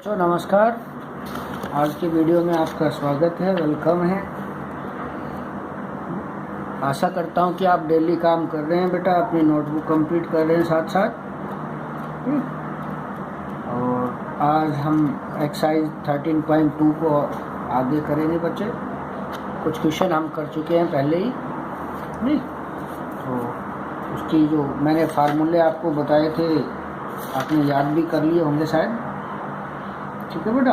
तो नमस्कार, आज की वीडियो में आपका स्वागत है, वेलकम है। आशा करता हूँ कि आप डेली काम कर रहे हैं बेटा, अपनी नोटबुक कंप्लीट कर रहे हैं साथ साथ। और आज हम एक्सरसाइज 13.2 को आगे करेंगे बच्चे। कुछ क्वेश्चन हम कर चुके हैं पहले ही, नहीं तो उसकी जो मैंने फार्मूले आपको बताए थे आपने याद भी कर लिए होंगे शायद। ठीक है बेटा,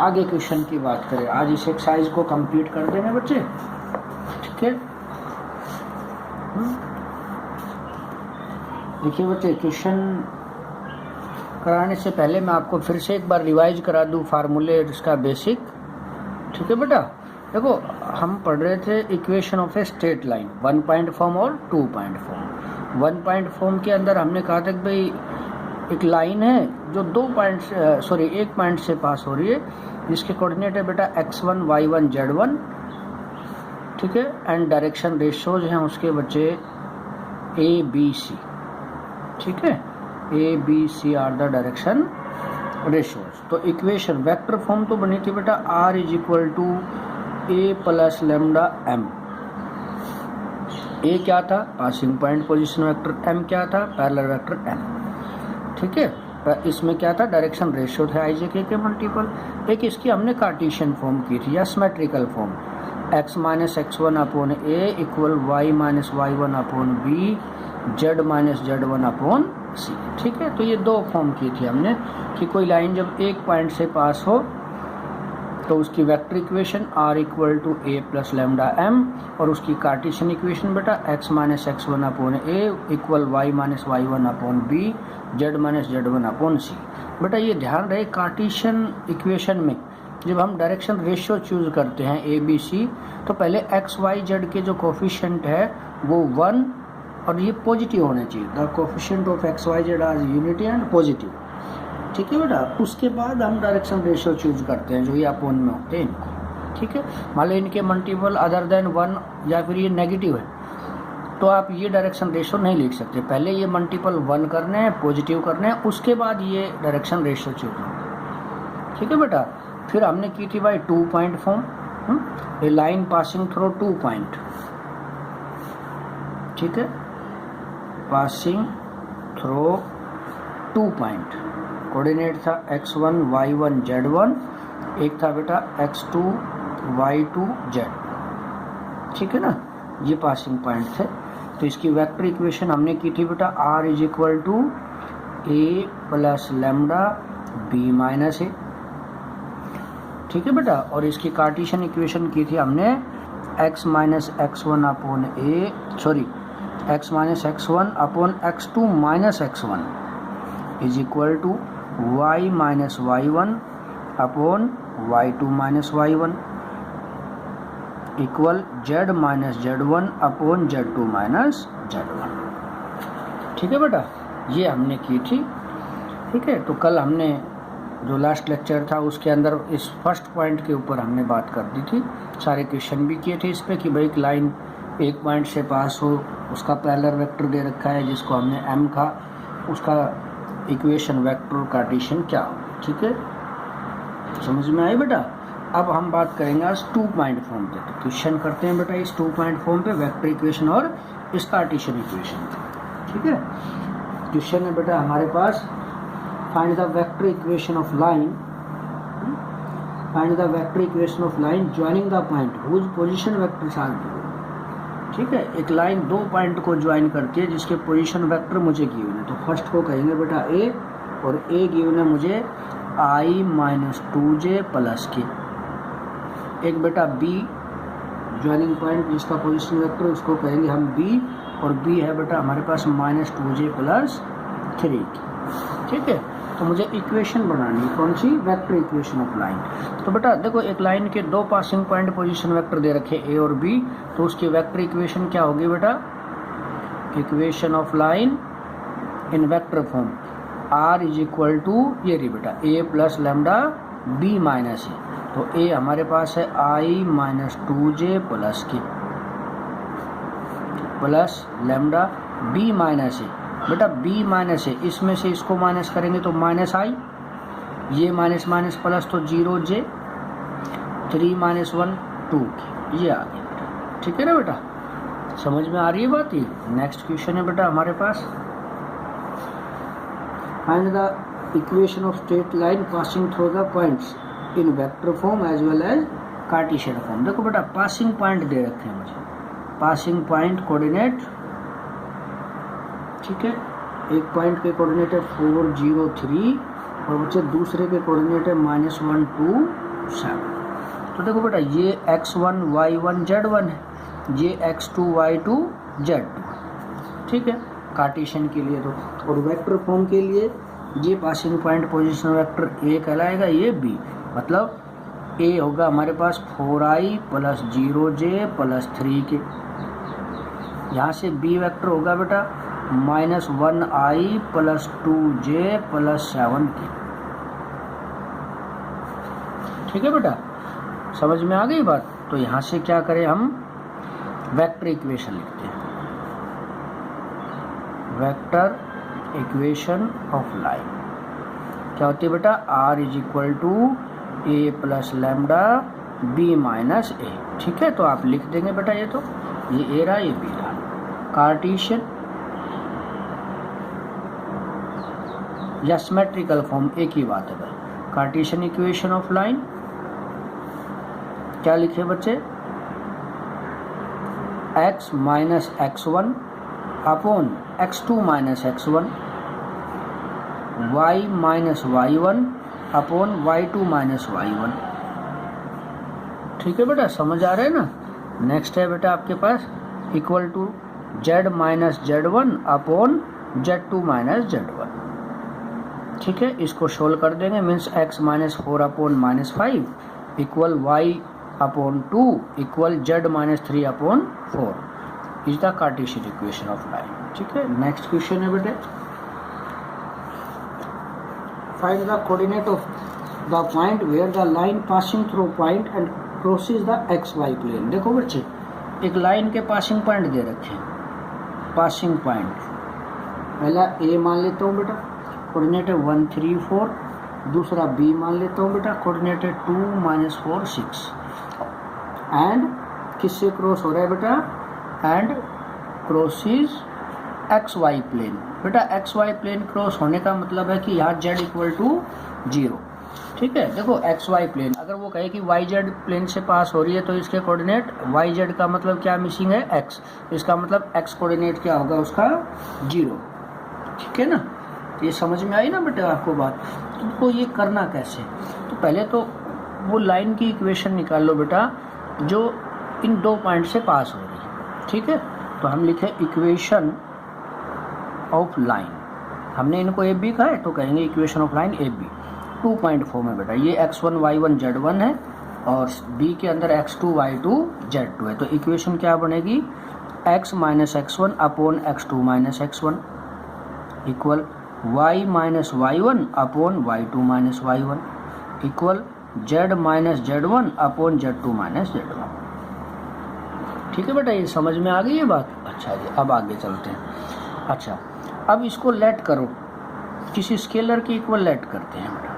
आगे क्वेश्चन की बात करें। आज इस एक्सरसाइज को कंप्लीट कर देंगे बच्चे, ठीक है। देखिए बच्चे, क्वेश्चन कराने से पहले मैं आपको फिर से एक बार रिवाइज करा दूं फार्मूले इसका बेसिक। ठीक है बेटा, देखो हम पढ़ रहे थे equation of a straight line, 1 point form और 2 पॉइंट फॉर्म। 1 पॉइंट फॉर्म के अंदर हमने कहा था कि भाई एक लाइन है जो एक पॉइंट से पास हो रही है, जिसके कोऑर्डिनेट है बेटा x1 y1 z1, ठीक है। एंड डायरेक्शन रेशियोज हैं उसके बच्चे a b c, ठीक है। a b c are the direction ratios. तो इक्वेशन वेक्टर फॉर्म तो बनी थी बेटा r is equal to a plus lambda m। a क्या था? Passing point position vector, m क्या था? पैरेलल वेक्टर m, ठीक है। इसमें क्या था? डायरेक्शन रेशियो थे आई जे के मल्टीपल। एक इसकी हमने कार्टेशियन फॉर्म की थी या symmetrical form, x minus x1 upon a equal y minus y1 upon b z minus z1 upon c, ठीक है। तो ये दो फॉर्म की थी हमने कि कोई लाइन जब एक पॉइंट से पास हो तो उसकी vector equation r equal to a plus lambda m, और उसकी कार्टेशियन इक्वेशन बेटा x minus x1 upon a equal y minus y1 upon b z minus z1 upon c. बेटा ये ध्यान रहे, कार्टेशियन इक्वेशन में जब हम डायरेक्शन रेशियो चूज करते हैं ए बी सी, तो पहले x y z के जो कोफिशिएंट है वो 1 और ये पॉजिटिव होने चाहिए। The coefficient of x y z are unity and positive, ठीक है बेटा। उसके बाद हम डायरेक्शन रेशियो चूज करते हैं जो ये अपोन में होते हैं इनको, ठीक है। मान लो इनके मल्टीपल अदर देन 1 या फिर ये नेगेटिव है तो आप ये डायरेक्शन रेशियो नहीं लिख सकते। पहले ये मल्टीपल 1 करने हैं, पॉजिटिव करने हैं, उसके बाद ये डायरेक्शन रेशियो चूज होगा, ठीक है बेटा। फिर हमने की थी भाई 2 पॉइंट फॉर्म, ए लाइन पासिंग थ्रू 2 पॉइंट, ठीक है, पासिंग थ्रू 2 पॉइंट। कोऑर्डिनेट था x1 y1 z1, एक था बेटा x2 y2 z, ठीक है ना। ये पासिंग पॉइंट थे। तो इसकी वेक्टर इक्वेशन हमने की थी बेटा r is equal to a plus lambda b minus a, ठीक है बेटा। और इसकी कार्टेशियन इक्वेशन की थी हमने x minus x1 upon a x minus x1 upon x2 minus x1 is equal to y minus y1 upon y2 minus y1 equal z minus z1 upon z2 minus z1, ठीक है बेटा। ये हमने की थी, ठीक है। तो कल हमने जो लास्ट लेक्चर था उसके अंदर इस फर्स्ट पॉइंट के ऊपर हमने बात कर दी थी, सारे क्वेश्चन भी किए थे इस पे कि भाई एक लाइन एक पॉइंट से पास हो, उसका पैरेलल वेक्टर दे रखा है जिसको हमने m कहा, उसका इक्वेशन वेक्टर कार्टेशियन क्या हो, ठीक है। समझ में आई बेटा। अब हम बात करेंगे आज 2 पॉइंट फॉर्म पे। तो क्वेश्चन करते हैं बेटा इस 2 पॉइंट फॉर्म पे वेक्टर इक्वेशन और इस कार्टेशियन इक्वेशन, ठीक है। क्वेश्चन है बेटा हमारे पास, find the vector equation of line, find the vector equation of line joining the point whose position vectors are given, ठीक है। एक लाइन 2 पॉइंट को ज्वाइन करती है जिसके पोजीशन वेक्टर मुझे गिवन है। तो फर्स्ट को कहेंगे बेटा ए, और ए गिवन है मुझे i माइनस 2j प्लस के। एक बेटा बी ज्वाइनिंग पॉइंट जिसका पोजीशन वेक्टर उसको कहेंगे हम बी, और बी है बेटा हमारे पास माइनस 2j प्लस 3 की, ठीक है। तो मुझे इक्वेशन बनानी है, कौन सी? Vector equation of line. तो बेटा देखो, एक लाइन के 2 पासिंग पॉइंट पोजीशन वेक्टर दे रखे ए और बी, तो उसकी वेक्टर इक्वेशन क्या होगी बेटा? Equation of line in vector form r is equal to ये रही बेटा a plus lambda b minus a. तो a हमारे पास है i minus 2j plus k plus lambda b minus a. बेटा b माइनस है, इसमें से इसको माइनस करेंगे तो माइनस आई, ये माइनस माइनस प्लस तो 0j, 3 माइनस 1 2 ये आ गया। ठीक है ना बेटा, समझ में आ रही है बात ये। नेक्स्ट क्वेश्चन है बेटा हमारे पास, find the equation of straight line passing through the points in vector form as well as Cartesian form. देखो बेटा पासिंग पॉइंट दे रखे हैं मुझे, पासिंग पॉइंट कोऑर्डिनेट, ठीक है, एक पॉइंट के कोऑर्डिनेट है 4 0 3 और बच्चे दूसरे के कोऑर्डिनेट है -1 2 7। तो देखो बेटा ये x1 y1 z1 है, ये x2 y2 z2, ठीक है, कार्टेशियन के लिए तो। और वेक्टर फॉर्म के लिए ये passing point position vector A कहलाएगा, ये B, मतलब A होगा हमारे पास 4i plus 0j plus 3k। यहाँ से B वेक्टर होगा बेटा -1i plus 2j plus 7k। ठीक है बेटा, समझ में आ गई बात। तो यहाँ से क्या करें हम, वेक्टर इक्वेशन लिखते हैं, वेक्टर इक्वेशन ऑफ लाइन क्या होती है बेटा, r is equal to a plus lambda b minus a। ठीक है, तो आप लिख देंगे बेटा, ये तो ये a रहा, ये b रहा। कार्टेशियन या सिमेट्रिकल फॉर्म एक ही बात है भाई। कार्टेशियन इक्वेशन ऑफ लाइन क्या लिखे बच्चे, x minus x1 upon x2 minus x1, y minus y1 upon y2 minus y1। ठीक है बेटा, समझ आ रहा है ना। नेक्स्ट है बेटा आपके पास equal to z minus z1 upon z2 minus z1। ठीक है, इसको सोल्व कर देंगे, means x minus 4 upon minus 5 equal y upon 2 equal z minus 3 upon 4 is the Cartesian equation of line. ठीक है, नेक्स्ट क्वेश्चन है बेटे, find the coordinate of the point where the line passing through point and crosses the xy plane. देखो बच्चे एक line के passing point दे रखे हैं, पासिंग पॉइंट पहला a मान लेता हूँ बेटा, कोऑर्डिनेट है 1 3 4, दूसरा b मान लेता हूँ बेटा, कोऑर्डिनेट है 2 -4 6, एंड किससे क्रॉस हो रहा है बेटा, एंड क्रॉसेस xy प्लेन। बेटा xy प्लेन क्रॉस होने का मतलब है कि यहाँ z इक्वल टू 0। ठीक है, देखो xy प्लेन, अगर वो कहे कि yz प्लेन से पास हो रही है तो इसके कोऑर्डिनेट yz का मतलब क्या मिसिंग है, x, इसका मतलब x कोऑर्डिनेट क्या होगा उसका 0। ठीक है ना, ये समझ में आई ना बेटा आपको बात। तो ये करना कैसे, तो पहले तो वो लाइन की इक्वेशन निकाल लो बेटा जो इन दो पॉइंट से पास हो रही है। ठीक है, तो हम लिखे इक्वेशन ऑफ लाइन, हमने इनको ए बी कहा है तो कहेंगे equation of line A B. 2 point form है बेटा, ये x1 y1 z1 है और b के अंदर x2 y2 z2 है। तो इक्वेशन क्या बनेगी, x minus x1 upon x2 minus x1 equal y minus y1 upon y2 minus y1 equal z minus z1 upon z2 minus z1। ठीक है बेटा, ये समझ में आ गई ये बात। अच्छा जी, अब आगे चलते हैं। अच्छा, अब इसको लेट करो, किसी स्केलर के इक्वल लेट करते हैं बेटा।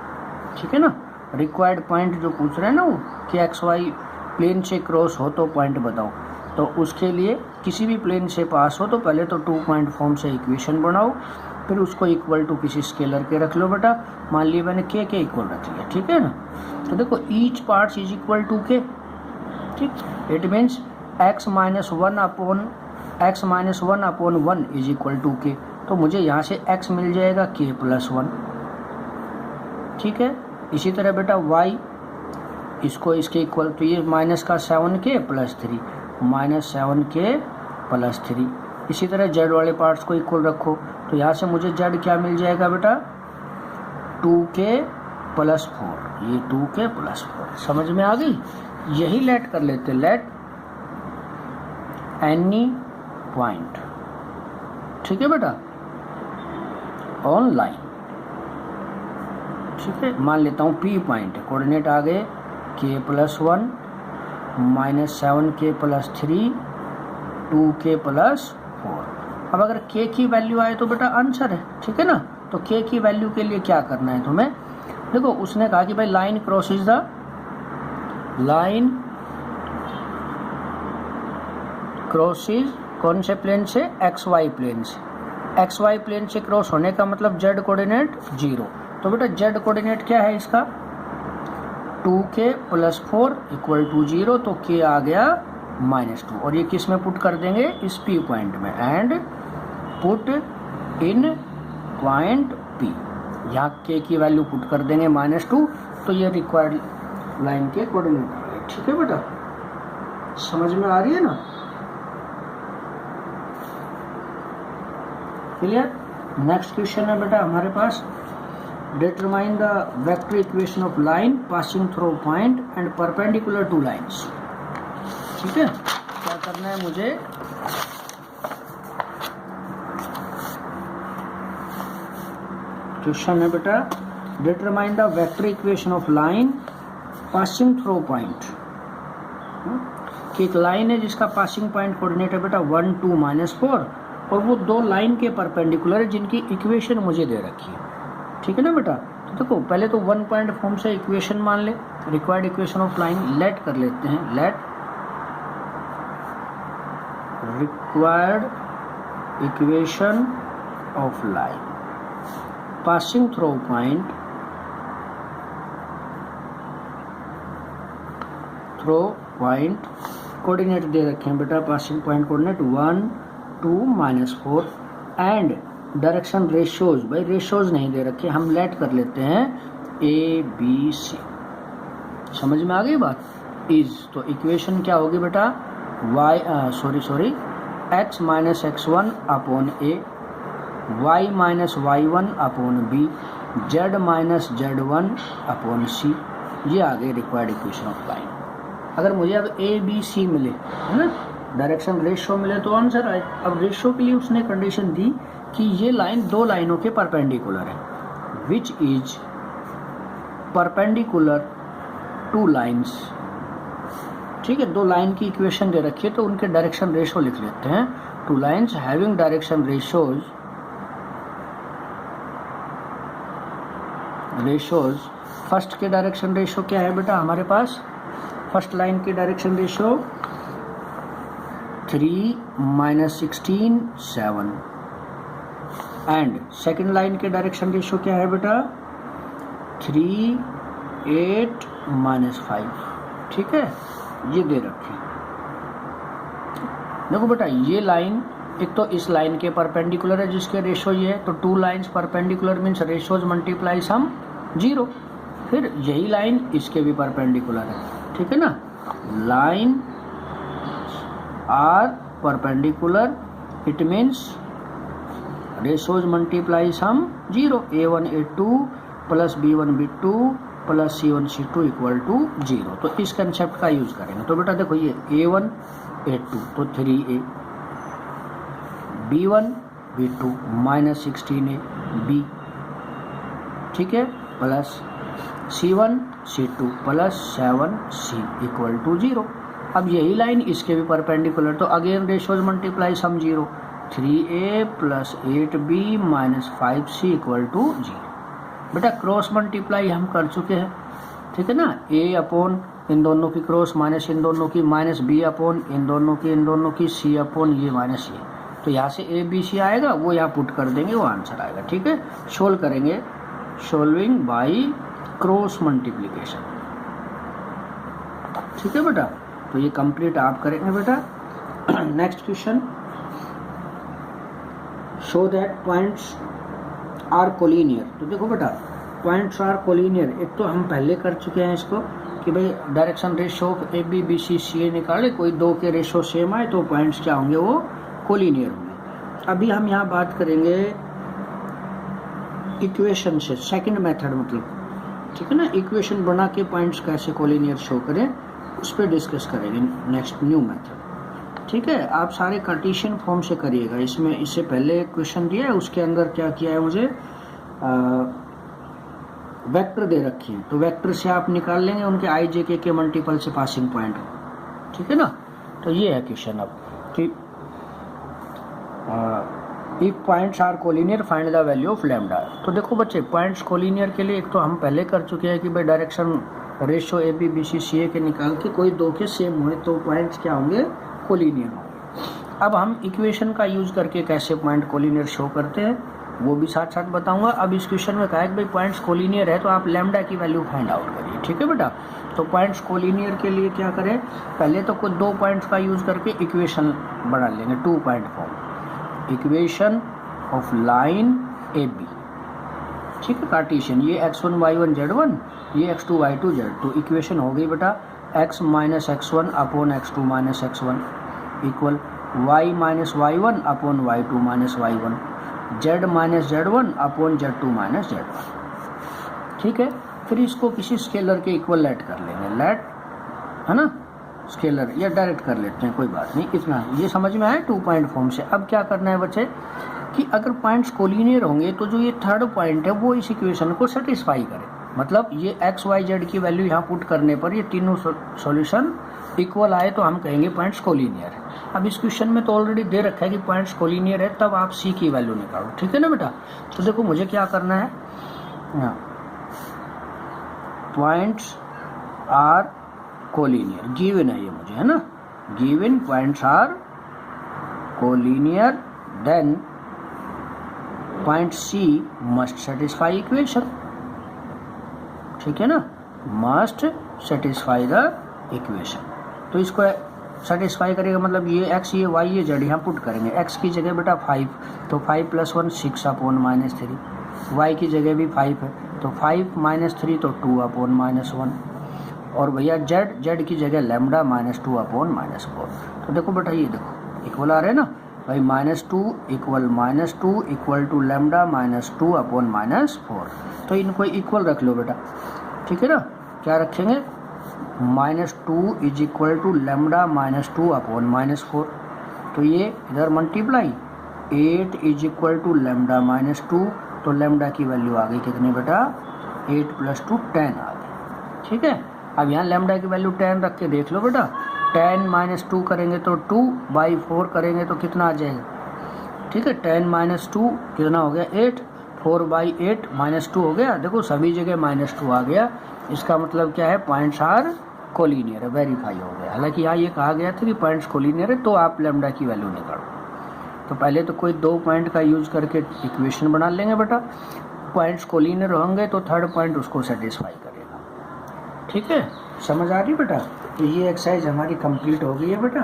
ठीक है ना, रिक्वायर्ड पॉइंट जो पूछ रहे हैं ना वो कि एक्स वाई प्लेन से क्रॉस हो तो पॉइंट बताओ, तो उसके लिए किसी भी प्लेन से पास हो तो पहले तो 2 पॉइंट फॉर्म से इक्वेशन बनाओ, फिर उसको इक्वल टू किसी स्केलर के रख लो बेटा। मान लिया मैंने के इक्वल रख लिया। ठीक है ना, तो देखो each part is equal to K. ठीक, it means x minus 1 upon 1 is equal to K. तो मुझे यहाँ से x मिल जाएगा k प्लस 1। ठीक है, इसी तरह बेटा y इसको इसके इक्वल, तो ये माइनस का 7k plus 3 minus 7k plus 3। इसी तरह z वाले पार्ट्स को इक्वल रखो, तो यहाँ से मुझे z क्या मिल जाएगा बेटा, 2k प्लस 4, ये 2k प्लस 4। समझ में आ गई। यही लेट कर लेते, लेट एनी पॉइंट। ठीक है बेटा, ऑन लाइन। ठीक है, मान लेता हूँ P पॉइंट है, कोऑर्डिनेट आ गए k plus 1 minus 7k plus 3 2k plus 4। अब अगर k की वैल्यू आए तो बेटा आंसर है। ठीक है ना, तो k की वैल्यू के लिए क्या करना है तुम्हें, देखो उसने कहा कि भाई line crosses the line crosses कौन से प्लेन से, एक्स वाई प्लेन से। एक्स वाई प्लेन से क्रॉस होने का मतलब जेड कोऑर्डिनेट 0। तो बेटा जेड कोऑर्डिनेट क्या है इसका, 2k + 4 = 0। तो k आ गया -2 और ये किस में पुट कर देंगे, इस P पॉइंट में। And put in point P, यहाँ k की वैल्यू पुट कर देंगे -2। तो ये रिक्वायर्ड लाइन के कोऑर्डिनेट आ गए। ठीक है बेटा, समझ में आ रही है ना, क्लियर। नेक्स्ट क्वेश्चन है बेटा हमारे पास, determine the vector equation of line passing through point and perpendicular to lines. ठीक है, क्या करना है मुझे, क्वेश्चन है बेटा determine the vector equation of line passing through point. कि एक लाइन है जिसका पासिंग पॉइंट कोऑर्डिनेट है बेटा 1 2 -4 और वो दो लाइन के परपेंडिकुलर है जिनकी इक्वेशन मुझे दे रखी है। ठीक है ना बेटा, तो देखो पहले तो 1 पॉइंट फॉर्म से इक्वेशन मान ले, required equation of line let कर लेते हैं। Let required equation of line passing through point coordinate दे रखे हैं बेटा, passing point coordinate 1 2 -4 and direction ratios, भाई रेशियोज नहीं दे रखे, हम लेट कर लेते हैं A B C। समझ में आ गई बात, इज तो इक्वेशन क्या होगी बेटा, x - x1 upon A, y - y1 upon B, z - z1 upon C। ये आ गई रिक्वायर्ड इक्वेशन ऑफ लाइन। अगर मुझे अब A B C मिले, है ना, डायरेक्शन रेशियो मिले तो आंसर आए। अब रेशियो के लिए उसने कंडीशन दी कि ये लाइन दो लाइनों के परपेंडिकुलर है, which is perpendicular to lines. ठीक है, दो लाइन की इक्वेशन दे रखी है तो उनके डायरेक्शन रेशियो लिख लेते हैं। Two lines having direction ratios first के डायरेक्शन रेशियो क्या है बेटा हमारे पास, फर्स्ट लाइन की direction ratio 3 - 16 7 and second line के डायरेक्शन रेशियो क्या है बेटा 3 8 - 5। ठीक है, ये दे रखे। देखो बेटा ये लाइन एक तो इस लाइन के परपेंडिकुलर है जिसके रेशियो ये है, तो two lines perpendicular means ratios multiply sum 0। फिर यही लाइन इसके भी परपेंडिकुलर है। ठीक है ना, line are perpendicular, it means ratios multiply sum 0। A1 A2 plus B1 B2 plus C1 C2 = 0। तो इस कंसेप्ट का यूज करेंगे। तो बेटा देखो ये A1 A2 तो 3A, B1 B2 -16A B, ठीक है, plus C1 C2 plus 7C = 0। अब यही लाइन इसके भी परपेंडिकुलर, तो again ratios multiply sum 0। 3A plus 8B minus 5C = 0। बेटा क्रॉस मल्टीप्लाई हम कर चुके हैं, ठीक है ना, A अपॉन इन दोनों की क्रॉस माइनस इन दोनों की माइनस B अपॉन इन दोनों की C अपॉन ये माइनस ये, तो यहाँ से ABC आएगा, वो यहाँ पुट कर देंगे, वो आंसर आएगा। ठीक है, सोल्व करेंगे, सोल्विंग बाई क्रॉस मल्टीप्लिकेशन। ठीक है बेटा, तो ये कंप्लीट आप करेंगे बेटा। Next question, show that points are collinear. तो देखो बेटा पॉइंट्स आर कोलिनियर, एक तो हम पहले कर चुके हैं इसको कि भाई डायरेक्शन रेशियो ABBCCA निकाले, कोई दो के रेशियो सेम आए तो पॉइंट्स क्या होंगे, वो कोलिनियर होंगे। अभी हम यहाँ बात करेंगे इक्वेशन से, सेकंड मेथड मतलब, ठीक है ना, इक्वेशन बना के पॉइंट्स कैसे कोलिनियर शो करें उस पर डिस्कस करेंगे नेक्स्ट न्यू मेथड। ठीक है, आप सारे कार्टेशियन फॉर्म से करिएगा। इसमें इससे पहले क्वेश्चन दिया है, उसके अंदर क्या किया है, मुझे वेक्टर दे रखी है, तो वेक्टर से आप निकाल लेंगे उनके IJK के मल्टीपल से पासिंग पॉइंट। ठीक है ना, तो ये है क्वेश्चन अब कि if points are collinear find the value of lambda. तो देखो बच्चे, पॉइंट्स कोलिनियर के लिए एक तो हम पहले कर चुके हैं कि भाई direction ratio a b b c c a के निकाल के कोई दो के सेम हुए तो पॉइंट्स क्या होंगे, कोलिनियर होंगे। अब हम इक्वेशन का यूज करके कैसे पॉइंट कोलिनियर शो करते हैं वो भी साथ साथ बताऊंगा। अब इस क्वेश्चन में कहा है कि भाई पॉइंट्स कोलिनियर है तो आप लैम्डा की वैल्यू फाइंड आउट करिए, ठीक है बेटा। तो पॉइंट्स कोलिनियर के लिए क्या करें, पहले तो कुछ दो पॉइंट्स का यूज करके इक्वेशन बना लेंगे, 2 point form, equation of line A B, ठीक है, कार्टेशियन। ये x1 y1 z1, ये x2 y2 z2। इक्वेशन हो गई बेटा x minus x1 upon x2 minus x1 equal y minus y1 upon y2 minus y1, z minus z1 upon z2 minus z1, ठीक है। फिर इसको किसी स्केलर के इक्वल लेट कर लेंगे, लेट है ना, स्केलर या डायरेक्ट कर लेते हैं, कोई बात नहीं। इतना ये समझ में आया 2 पॉइंट फॉर्म से। अब क्या करना है बच्चे कि अगर पॉइंट्स कोलिनियर होंगे तो जो ये थर्ड पॉइंट है वो इस इक्वेशन को सेटिस्फाई करे। मतलब ये x y z की वैल्यू यहाँ पुट करने पर ये तीनों सॉल्यूशन इक्वल आए तो हम कहेंगे पॉइंट्स कोलिनियर है। अब इस क्वेश्चन में तो ऑलरेडी दे रखा है कि पॉइंट्स कोलिनियर है, तब आप c की वैल्यू निकालो, ठीक है ना बेटा। तो देखो मुझे क्या करना है, पॉइंट्स आर कोलिनियर गिवन है ये मुझे, है ना, given points are collinear, then point C must satisfy equation, ठीक है ना, मस्ट सेटिस्फाई द इक्वेशन। तो इसको सेटिस्फाई करेगा, मतलब ये x ये y ये z यहाँ पुट करेंगे। x की जगह बेटा 5, तो 5 + 1 6 अपॉन माइनस 3, y की जगह भी 5 है तो 5 माइनस 3 तो 2 अपॉन माइनस 1, और भैया z की जगह लैम्डा माइनस 2 अपॉन माइनस 4। तो देखो बेटा ये देखो इक्वल आ रहे हैं ना भाई, -2 equal -2 equal to lambda minus 2 upon minus 4। तो इनको इक्वल रख लो बेटा, ठीक है ना। क्या रखेंगे, -2 is equal to lambda minus 2 upon minus 4। तो ये इधर multiply 8 is equal to lambda minus 2, तो लैम्डा की वैल्यू आ गई कितनी बेटा, 8 + 2 10 आ गई, ठीक है। अब यहाँ लैम्डा की वैल्यू 10 रख के देख लो बेटा, 10 - 2 करेंगे तो 2/4 करेंगे तो कितना आ जाएगा, ठीक है। 10 - 2 कितना हो गया 8, 4/8 -2 हो गया। देखो सभी जगह -2 आ गया, इसका मतलब क्या है, पॉइंट्स आर कोलिनियर, वेरीफाई हो गया। हालांकि यहाँ ये कहा गया था कि पॉइंट्स कोलिनियर है तो आप लैम्डा की वैल्यू निकालो। तो पहले तो कोई दो पॉइंट का यूज करके इक्वेशन बना लेंगे बेटा, पॉइंट्स कोलिनियर होंगे तो थर्ड पॉइंट उसको सेटिस्फाई करेगा, ठीक है। समझ आ रही बेटा। तो ये एक्सरसाइज हमारी कंप्लीट हो गई है बेटा।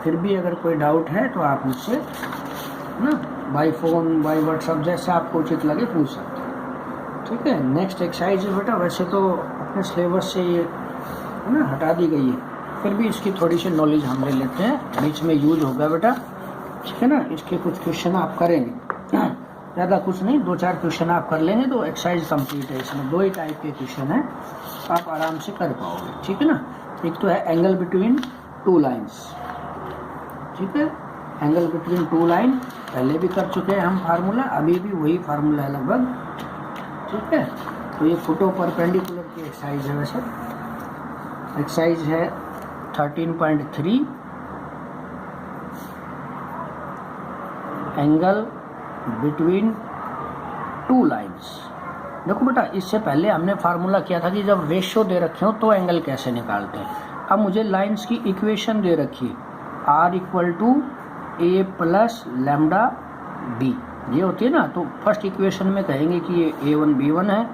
फिर भी अगर कोई डाउट है तो आप मुझसे ना बाय फ़ोन बाय व्हाट्सअप जैसे आपको उचित लगे पूछ सकते हैं, ठीक है। नेक्स्ट एक्सरसाइज है बेटा, वैसे तो अपने सिलेबस से ये ना हटा दी गई है, फिर भी इसकी थोड़ी सी नॉलेज हम ले लेते हैं, बीच में यूज होगा बेटा, ठीक है ना। इसके कुछ क्वेश्चन आप करेंगे, ज़्यादा कुछ नहीं, 2-4 क्वेश्चन आप कर लेंगे तो एक्सरसाइज कंप्लीट है। इसमें 2 ही टाइप के क्वेश्चन हैं, आप आराम से कर पाओगे, ठीक है ना। एक तो है एंगल बिटवीन 2 लाइन्स, ठीक है, एंगल बिटवीन 2 लाइन पहले भी कर चुके हैं हम फार्मूला, अभी भी वही फार्मूला है लगभग, ठीक है। तो ये फोटो परपेंडिकुलर की एक्सरसाइज है, वैसे एक्सरसाइज है 13.3, एंगल बिटवीन 2 लाइन्स। देखो बेटा, इससे पहले हमने फार्मूला किया था कि जब रेशियो दे रखे हो तो एंगल कैसे निकालते हैं। अब मुझे लाइन्स की इक्वेशन दे रखी है, R = A + λB, ये होती है ना। तो फर्स्ट इक्वेशन में कहेंगे कि ये A1 B1 है,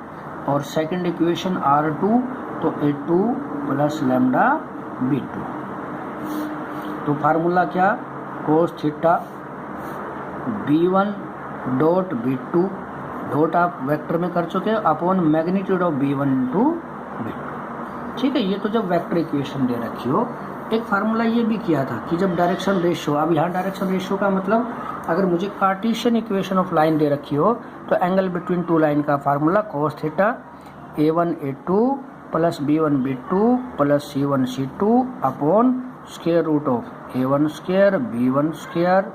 और सेकंड इक्वेशन R2 तो A2 + λB2। तो फार्मूला क्या, cos theta B1 dot B2 dot आप वेक्टर में कर चुके हैं upon magnitude of B1 × B2, ठीक है। ये तो जब वेक्टर इक्वेशन दे रखी हो। एक फार्मूला ये भी किया था कि जब डायरेक्शन रेशियो, अब यहाँ डायरेक्शन रेशियो का मतलब अगर मुझे कार्टेशियन इक्वेशन ऑफ लाइन दे रखी हो तो एंगल बिटवीन 2 लाइन का formula cos theta A1 A2 + B1 B2 + C1 C2 upon √, A1² B1²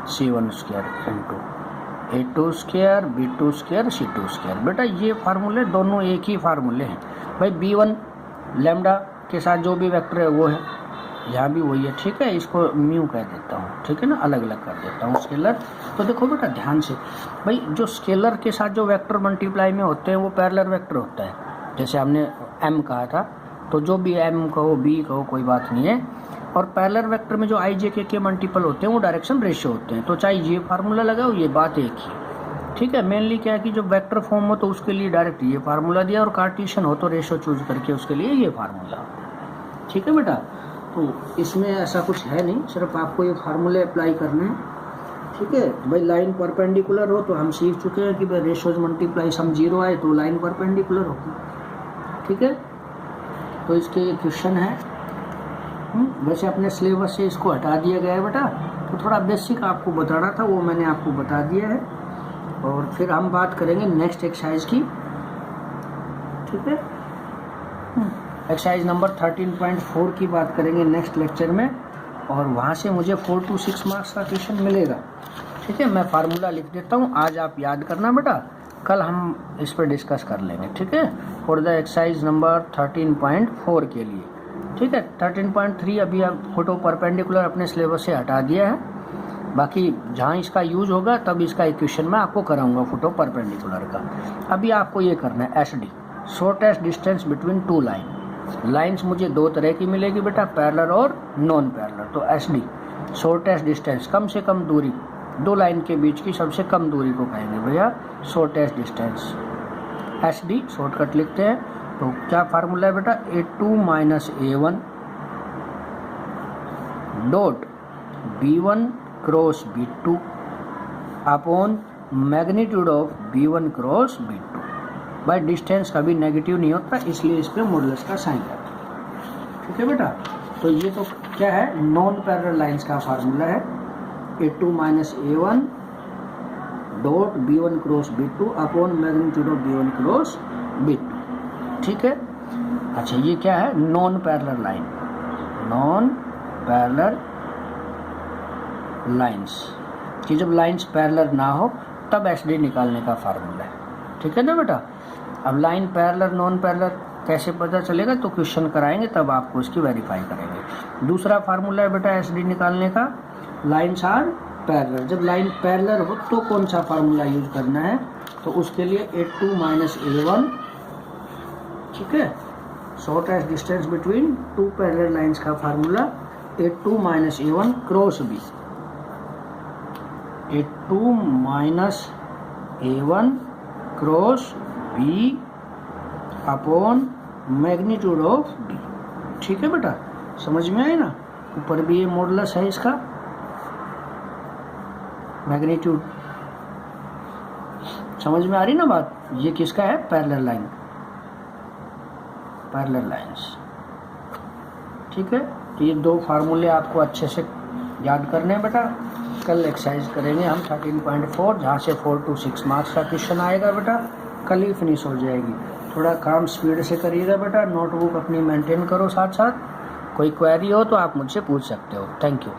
C1² × A2² B2² C2²। बेटा ये फार्मूले दोनों एक ही फार्मूले हैं भाई। B1 लैम्डा के साथ जो भी वेक्टर है वो है, यहाँ भी वही है, ठीक है। इसको म्यू कह देता हूँ, ठीक है ना, अलग अलग कर देता हूँ स्केलर। तो देखो बेटा ध्यान से, भाई जो स्केलर के साथ जो वेक्टर मल्टीप्लाई में होते हैं वो पैरेलल वेक्टर होता है। जैसे हमने m कहा था, तो जो भी m कहो b कहो कोई बात नहीं है। और पैरेलल वेक्टर में जो i j के मल्टीपल होते हैं वो डायरेक्शन रेशियो होते हैं। तो चाहे ये फार्मूला लगाओ, ये बात एक ही, ठीक है। मेनली क्या है कि जो वेक्टर फॉर्म हो तो उसके लिए डायरेक्ट ये फार्मूला दिया, और कार्टेशियन हो तो रेशियो चूज करके उसके लिए ये फार्मूला, ठीक है बेटा। तो इसमें ऐसा कुछ है नहीं, सिर्फ आपको ये फार्मूले अप्लाई करने हैं, ठीक है। भाई लाइन परपेंडिकुलर हो तो हम सीख चुके हैं कि भाई रेशियोज मल्टीप्लाई सम 0 आए तो लाइन परपेंडिकुलर होगी, ठीक है। तो इसके ये क्वेश्चन है। वैसे अपने सिलेबस से इसको हटा दिया गया है बेटा, तो थोड़ा बेसिक आपको बताना था, वो मैंने आपको बता दिया है। और फिर हम बात करेंगे नेक्स्ट एक्सरसाइज की, ठीक है। एक्सरसाइज नंबर 13.4 की बात करेंगे नेक्स्ट लेक्चर में, और वहाँ से मुझे 4 to 6 मार्क्स का क्वेश्चन मिलेगा, ठीक है। मैं फार्मूला लिख देता हूँ, आज आप याद करना बेटा, कल हम इस पर डिस्कस कर लेंगे, ठीक है। फॉर द एक्सरसाइज नंबर 13.4 के लिए, ठीक है। 13.3 अभी आप फोटो परपेंडिकुलर अपने सिलेबस से हटा दिया है, बाकी जहाँ इसका यूज होगा तब इसका इक्वेशन मैं आपको कराऊंगा फोटो परपेंडिकुलर का। अभी आपको ये करना है S D, shortest distance between two lines मुझे दो तरह की मिलेगी बेटा, पैरेलल और नॉन पैरेलल। तो एस डी शॉर्टेस्ट डिस्टेंस, कम से कम दूरी, दो लाइन के बीच की सबसे कम दूरी को कहेंगे भैया shortest distance, S D shortcut लिखते हैं। तो क्या फार्मूला है बेटा, A2 minus A1 dot B1 cross B2 upon magnitude of B1 cross B2। भाई डिस्टेंस कभी नेगेटिव नहीं होता, इसलिए इस पे मॉडुलस का साइन आता है, ठीक है बेटा। तो ये तो क्या है, नॉन पैरेलल लाइंस का फार्मूला है, A2 minus A1 dot B1 cross B2 upon magnitude of B1 cross B2, ठीक है। अच्छा ये क्या है, non parallel line, non parallel lines, कि जब लाइंस पैरेलल ना हो तब एसडी निकालने का फार्मूला है, ठीक है ना बेटा। अब लाइन पैरेलल नॉन पैरेलल कैसे पता चलेगा, तो क्वेश्चन कराएंगे तब आपको इसकी वेरीफाई करेंगे। दूसरा फार्मूला है बेटा एसडी निकालने का, लाइंस आर पैरेलल। जब लाइन पैरेलल हो तो कौन सा फार्मूला यूज करना है, तो उसके लिए A2 माइनस A1, ठीक है। Shortest distance between two parallel lines का formula A2 minus A1 cross B, A2 minus A1 cross B upon magnitude of B, ठीक है बेटा। समझ में आए ना, ऊपर भी ये मॉडुलस है इसका, मैग्नीट्यूड, समझ में आ रही ना बात। ये किसका है, पैरेलल लाइन, पैरेलल लाइंस, ठीक है। तो ये दो फार्मूले आपको अच्छे से याद करने हैं बेटा। कल एक्सरसाइज करेंगे हम 13.4, जहाँ से 4 to 6 मार्क्स का क्वेश्चन आएगा बेटा, कल ही फिनिश हो जाएगी। थोड़ा काम स्पीड से करिएगा बेटा, नोटबुक अपनी मेंटेन करो साथ साथ। कोई क्वेरी हो तो आप मुझसे पूछ सकते हो। Thank you.